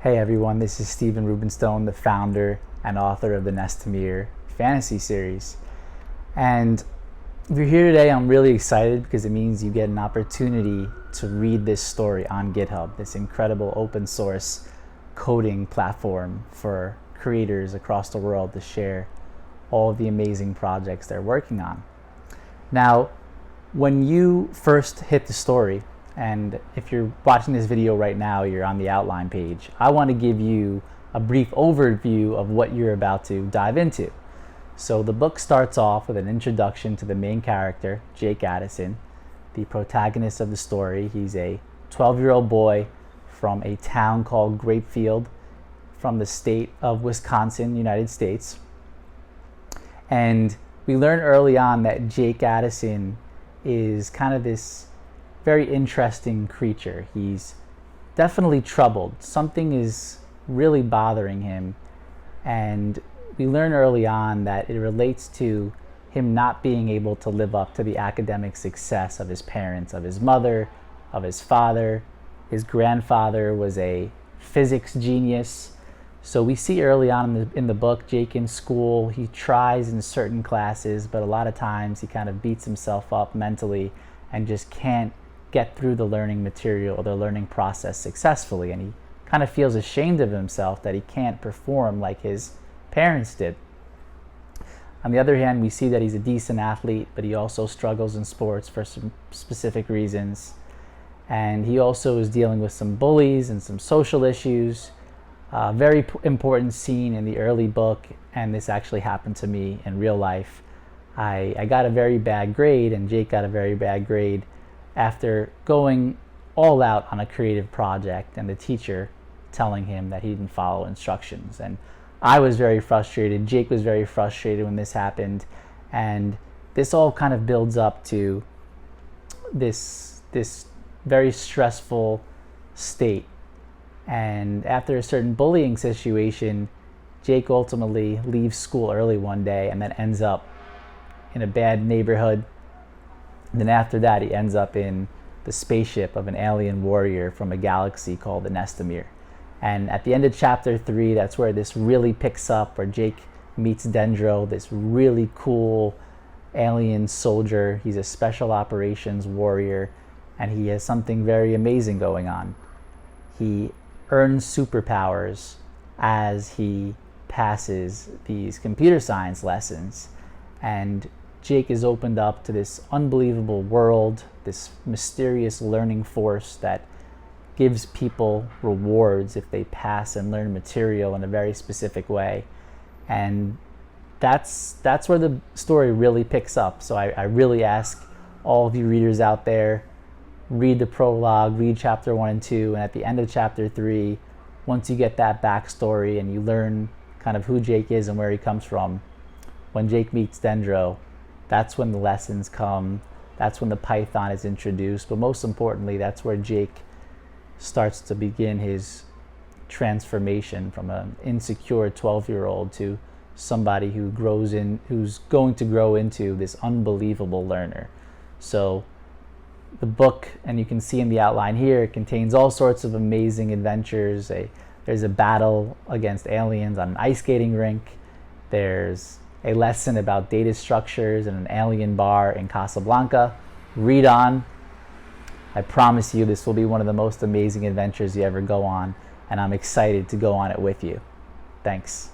Hey everyone, this is Stephen Rubenstone, the founder and author of the Nestamir fantasy series. And if you're here today, I'm really excited because it means you get an opportunity to read this story on GitHub, this incredible open source coding platform for creators across the world to share all of the amazing projects they're working on. Now, when you first hit the story, and if you're watching this video right now, you're on the outline page, I want to give you a brief overview of what you're about to dive into. So the book starts off with an introduction to the main character, Jake Addison, the protagonist of the story. He's a 12-year-old boy from a town called Grapefield from the state of Wisconsin, United States. And we learn early on that Jake Addison is kind of this very interesting creature. He's definitely troubled. Something is really bothering him. And we learn early on that it relates to him not being able to live up to the academic success of his parents, of his mother, of his father. His grandfather was a physics genius. So we see early on in the book, Jake in school, he tries in certain classes, but a lot of times he kind of beats himself up mentally and just can't get through the learning material or the learning process successfully. And he kind of feels ashamed of himself that he can't perform like his parents did. On the other hand, we see that he's a decent athlete, but he also struggles in sports for some specific reasons. And he also is dealing with some bullies and some social issues. Very important scene in the early book, and this actually happened to me in real life. I got a very bad grade, and Jake got a very bad grade after going all out on a creative project and the teacher telling him that he didn't follow instructions. And I was very frustrated. Jake was very frustrated when this happened. And this all kind of builds up to this very stressful state. And after a certain bullying situation, Jake ultimately leaves school early one day and then ends up in a bad neighborhood. And then after that, he ends up in the spaceship of an alien warrior from a galaxy called the Nestamir. And at the end of chapter 3, that's where this really picks up, where Jake meets Dendro, this really cool alien soldier. He's a special operations warrior, and he has something very amazing going on. He earns superpowers as he passes these computer science lessons. And Jake is opened up to this unbelievable world, this mysterious learning force that gives people rewards if they pass and learn material in a very specific way. And that's where the story really picks up. So I really ask all of you readers out there, read the prologue, read chapter 1 and 2, and at the end of chapter 3, once you get that backstory and you learn kind of who Jake is and where he comes from, when Jake meets Dendro, that's when the lessons come. That's when the Python is introduced. But most importantly, that's where Jake starts to begin his transformation from an insecure 12-year-old to somebody who's going to grow into this unbelievable learner. So the book, and you can see in the outline here, it contains all sorts of amazing adventures. There's a battle against aliens on an ice skating rink. There's a lesson about data structures in an alien bar in Casablanca. Read on. I promise you this will be one of the most amazing adventures you ever go on, and I'm excited to go on it with you. Thanks.